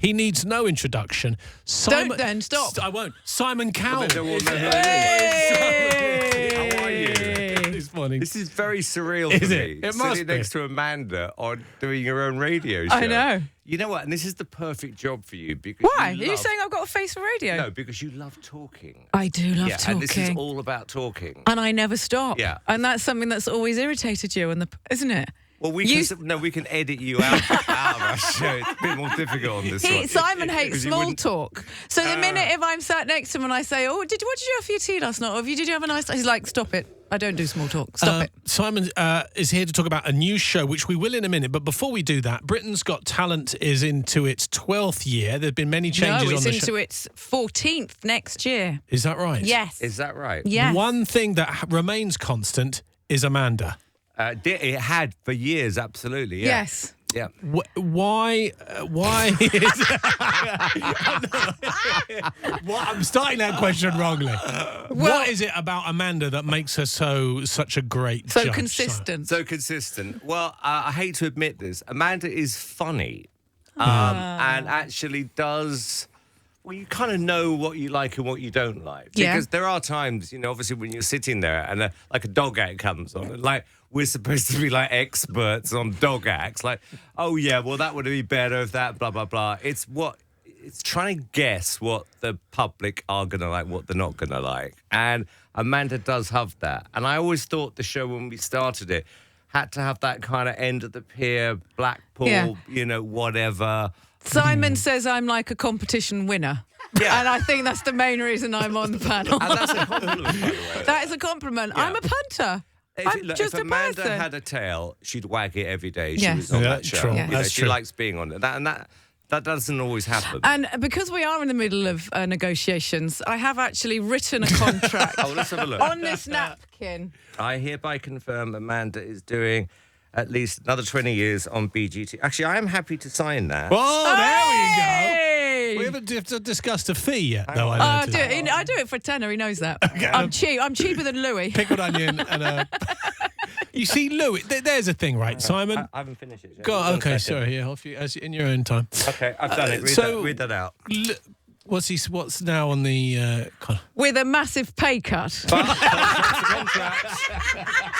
He needs no introduction. Don't then, stop. I won't. Simon Cowell. How are you? This morning. This is very surreal Is for it? me. It must Sitting be. next to Amanda on doing your own radio show. I know. You know what? And this is the perfect job for you because Why? Are you you love- saying I've got a face for radio? No, because you love talking. I do love talking. And this is all about talking. And I never stop. Yeah. And that's something that's always irritated you, isn't it? Well, we can edit you out of our show. It's a bit more difficult on this one. Simon hates Because you small wouldn't- talk. So the minute if I'm sat next to him and I say, "Oh, what did you have for your tea last night? Or did you have a nice?" He's like, "Stop it! I don't do small talk. Stop it." Simon is here to talk about a new show, which we will in a minute. But before we do that, Britain's Got Talent is into its 12th year. There have been many changes No, on the it's show. into its 14th next year. Is that right? Yes. Is that right? Yes. One thing that remains constant is Amanda. It had for years, absolutely. Yeah. Yes. Yeah. Why is... I'm starting that question wrongly. What is it about Amanda that makes her such a great So judge? consistent. So consistent. Well, I hate to admit this. Amanda is funny and actually does... Well, you kind of know what you like and what you don't like. Yeah. Because there are times, obviously when you're sitting there and like a dog act comes on, and like we're supposed to be like experts on dog acts. Like, oh yeah, well that would be better if that, blah, blah, blah. It's trying to guess what the public are going to like, what they're not going to like. And Amanda does have that. And I always thought the show when we started it had to have that kind of end of the pier, Blackpool, whatever. Simon says I'm like a competition winner. Yeah. And I think that's the main reason I'm on the panel. And that's a compliment, by the way. That is a compliment. Yeah. I'm a punter. I'm just if a Amanda person. had a tail, she'd wag it every day. She Yes. was on Yeah, that show. true. Yeah. That's She true. likes being on it. That doesn't always happen. And because we are in the middle of negotiations, I have actually written a contract Oh, let's have a look. on this napkin. I hereby confirm Amanda is doing at least another 20 years on BGT. Actually, I am happy to sign that. Oh, there we go. Hey! We haven't discussed a fee yet, though. I do it for a tenner. He knows that. Okay. I'm cheap. I'm cheaper than Louis. Pickled onion and a... You see, Louis, there's a thing, right, Simon? I haven't finished it yet. Go. One Okay, second. sorry. Yeah, off you, in your own time. Okay, I've done it. Read that out. What's now on the... With a massive pay cut.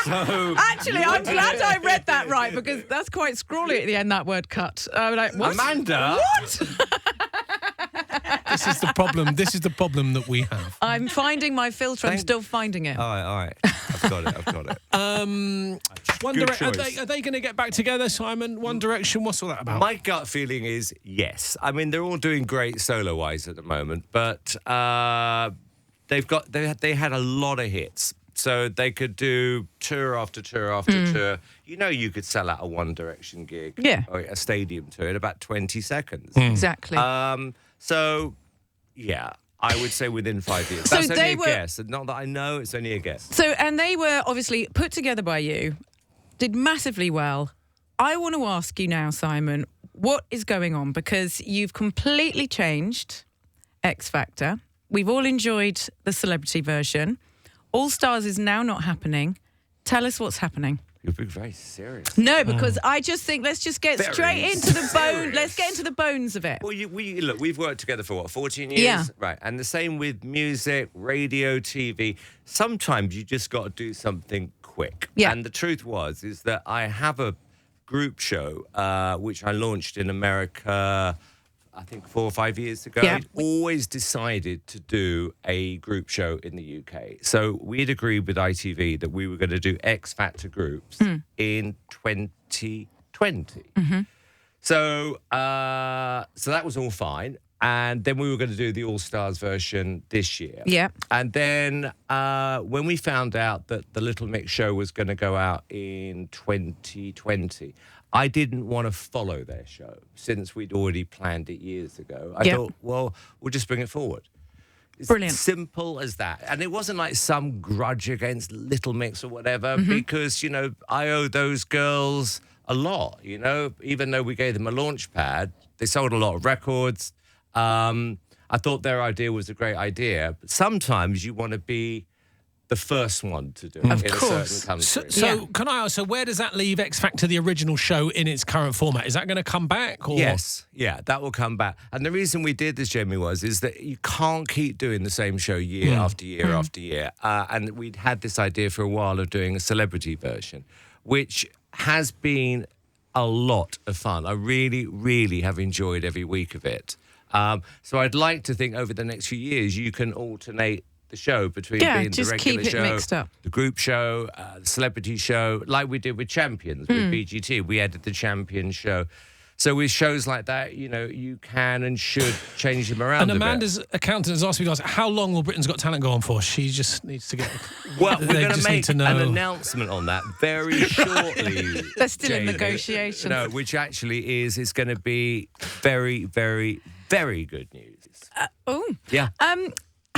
So, Actually, I'm glad I read that right because that's quite scrawly at the end, that word cut. I'm like, what? Amanda? What? This is the problem. This is the problem that we have. I'm finding my filter. I'm still finding it. All right. I've got it. One Good Direction. choice. Are they going to get back together, Simon? One Direction. What's all that about? My gut feeling is yes. I mean, they're all doing great solo-wise at the moment, but they had a lot of hits, so they could do tour after tour after tour. You could sell out a One Direction gig, or a stadium tour in about 20 seconds. Exactly. So, yeah. I would say within 5 years. So That's only they a were- guess. Not that I know, it's only a guess. So, and they were obviously put together by you, did massively well. I want to ask you now, Simon, what is going on? Because you've completely changed X Factor. We've all enjoyed the celebrity version. All Stars is now not happening. Tell us what's happening. You're being very serious. No, because I just think let's just get Very straight into the bone. serious. Let's get into the bones of it. Well, look, we've worked together for 14 years? Yeah. Right. And the same with music, radio, TV. Sometimes you just got to do something quick. Yeah. And the truth is that I have a group show, which I launched in America, I think 4 or 5 years ago. Yeah. I'd always decided to do a group show in the UK. So we'd agreed with ITV that we were going to do X Factor groups in 2020. So that was all fine. And then we were going to do the All-Stars version this year. Yeah. And then when we found out that the Little Mix show was going to go out in 2020, I didn't want to follow their show since we'd already planned it years ago. I thought, well, we'll just bring it forward. It's Brilliant. simple as that. And it wasn't like some grudge against Little Mix or whatever, because, I owe those girls a lot, even though we gave them a launch pad. They sold a lot of records. I thought their idea was a great idea. But sometimes you want to be the first one to do it Of in course. a certain country. So can I ask? So where does that leave X Factor, the original show, in its current format? Is that going to come back? Or? Yes, yeah, that will come back. And the reason we did this, Jamie, is that you can't keep doing the same show year after year after year. And we'd had this idea for a while of doing a celebrity version, which has been a lot of fun. I really, really have enjoyed every week of it. So I'd like to think over the next few years you can alternate the show between being the just regular keep it show, mixed up. the group show, the celebrity show, like we did with Champions, with BGT. We added the Champions show. So with shows like that, you can and should change them around. And a bit. Amanda's accountant has asked me, guys, how long will Britain's Got Talent go on for? She just needs to get... Well, they we're going just to need make to know. an announcement on that very shortly. They're still in Jamie. negotiations. No, which actually is going to be very, very, very good news. Yeah.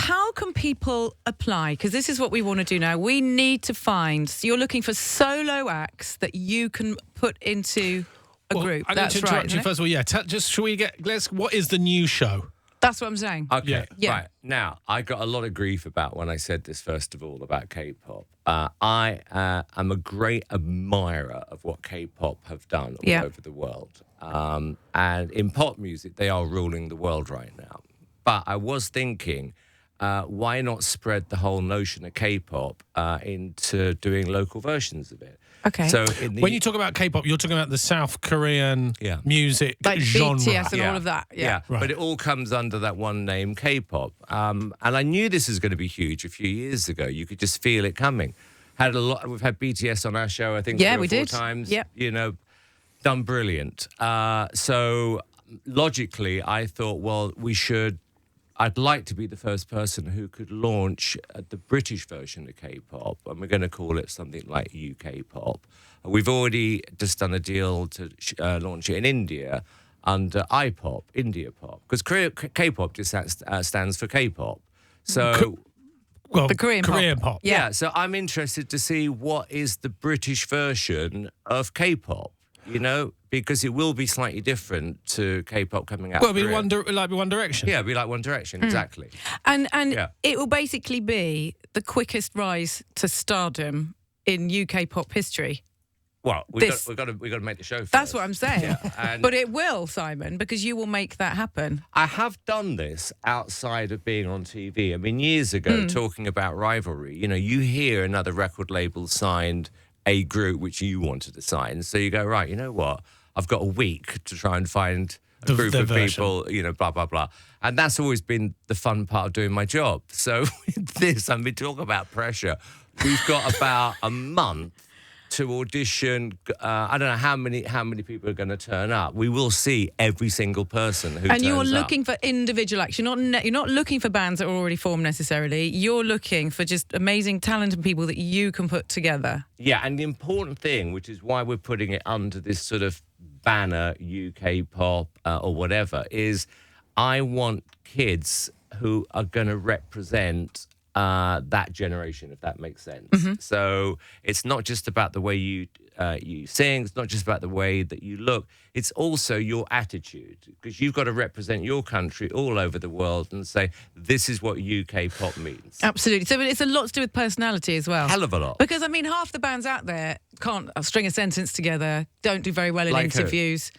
How can people apply? Because this is what we want to do now. We need to find... So you're looking for solo acts that you can put into a group. I'm going That's to interrupt right. you first of all. Yeah, shall we get... what is the new show? That's what I'm saying. Okay, Yeah. right. Now, I got a lot of grief about when I said this, first of all, about K-pop. I am a great admirer of what K-pop have done all over the world. And in pop music, they are ruling the world right now. But I was thinking, why not spread the whole notion of K-pop into doing local versions of it? Okay. So When you talk about K-pop, you're talking about the South Korean music Like genre. BTS and all of that. Yeah. Right. But it all comes under that one name, K-pop. And I knew this was going to be huge a few years ago. You could just feel it coming. We've had BTS on our show, I think, 3 or 4 times. Yep. Done brilliant. So logically, I thought, well, I'd like to be the first person who could launch the British version of K-pop, and we're going to call it something like UK pop. We've already just done a deal to launch it in India under iPop, India pop, because K-pop just stands for K-pop. So, The Korean pop. yeah. So I'm interested to see what is the British version of K-pop. Because it will be slightly different to K-pop coming out. Well, of it'll Korea. be One Direction. Yeah, it'll be like One Direction, exactly. And Yeah. it will basically be the quickest rise to stardom in UK pop history. Well, we've got to make the show first. That's what I'm saying. Yeah, and But it will, Simon, because you will make that happen. I have done this outside of being on TV. I mean, years ago, talking about rivalry, you hear another record label signed a group which you wanted to sign. So you go, right, you know what? I've got a week to try and find a group of people, blah, blah, blah. And that's always been the fun part of doing my job. So with this, talk about pressure. We've got about a month to audition. I don't know how many people are going to turn up. We will see every single person who turns up. And you're looking for individual acts. You're not looking for bands that are already formed necessarily. You're looking for just amazing, talented people that you can put together. Yeah, and the important thing, which is why we're putting it under this sort of banner, UK pop or whatever, is I want kids who are going to represent that generation, if that makes sense. So it's not just about the way you sing, it's not just about the way that you look, it's also your attitude, because you've got to represent your country all over the world and say, this is what UK pop means. Absolutely. So it's a lot to do with personality as well. Hell of a lot. Because, half the bands out there can't string a sentence together, don't do very well in Like who? interviews.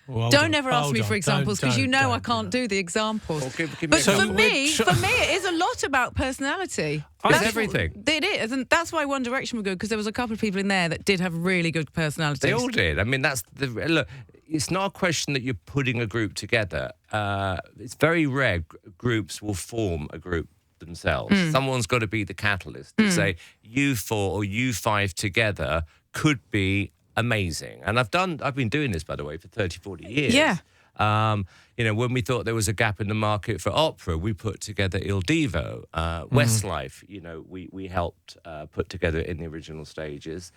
Well, Don't ever ask me for examples, because I can't do the examples. Well, give me But a couple. for me, it is a lot about personality. It's everything. It is, and that's why One Direction were good, because there was a couple of people in there that did have really good personalities. They all did. Look, it's not a question that you're putting a group together. It's very rare groups will form a group themselves. Someone's got to be the catalyst to say, you 4 or you 5 together could be amazing. And I've been doing this, by the way, for 30, 40 years. Yeah. When we thought there was a gap in the market for opera, we put together Il Divo. Westlife, we helped put together in the original stages.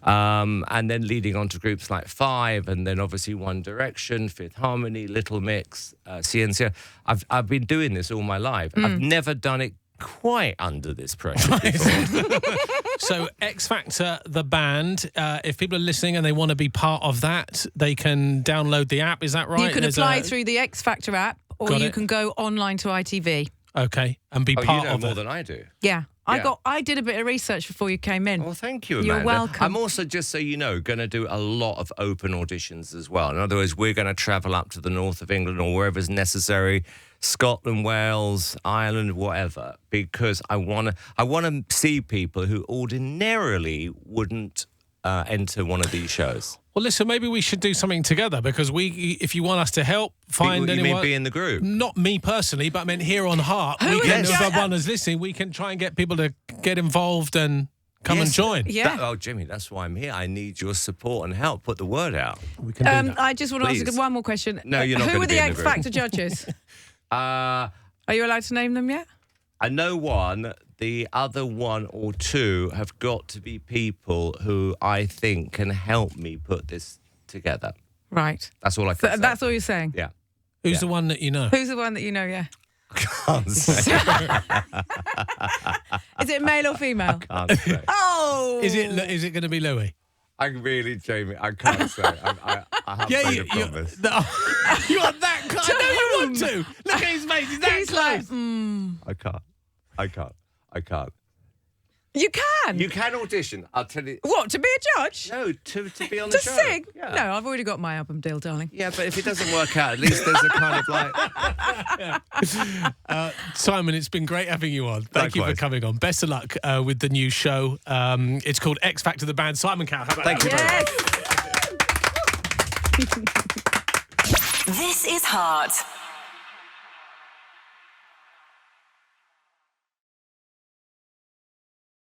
And then leading on to groups like Five, and then obviously One Direction, Fifth Harmony, Little Mix, CNCO. I've been doing this all my life. I've never done it quite under this pressure before. So X Factor, the band, if people are listening and they want to be part of that, they can download the app. Is that right? You can apply through the X Factor app, or you can go online to ITV. Okay, and be part You know of more it. than I do. Yeah. I did a bit of research before you came in. Well, thank you, Amanda. You're welcome. I'm also, just so you know, going to do a lot of open auditions as well. In other words, we're going to travel up to the north of England or wherever's necessary, Scotland, Wales, Ireland, whatever, because I want to see people who ordinarily wouldn't enter one of these shows. Well, listen, maybe we should do something together because if you want us to help find you anyone... mean be in the group? Not me personally, but I mean here on Heart, if everyone is listening, we can try and get people to get involved and come and join. Yeah. Jimmy, that's why I'm here. I need your support and help. Put the word out. We can do that. I just want to ask one more question. No, you're not Who gonna are the be in the X group. Factor judges? Are you allowed to name them yet? I know one. The other one or two have got to be people who I think can help me put this together. Right. That's all I can say. That's all you're saying? Yeah. Who's the one that you know? Who's the one that you know, yeah? I can't say. Is it male or female? Can't say. Oh! Is it going to be Louis? I really, Jamie, I can't say. I have made a promise. You are that close. I know you want to. Look at his face. He's that He's close. like, I can't. You can? You can audition. I'll tell you. What, to be a judge? No, to be on the To show. sing? Yeah. No, I've already got my album deal, darling. Yeah, but if it doesn't work out, at least there's a kind of like... Simon, it's been great having you on. Thank you for Likewise. coming on. Best of luck with the new show. It's called X Factor, the band. Simon Cowell, how about Thank you very much. Yes! This is Heart.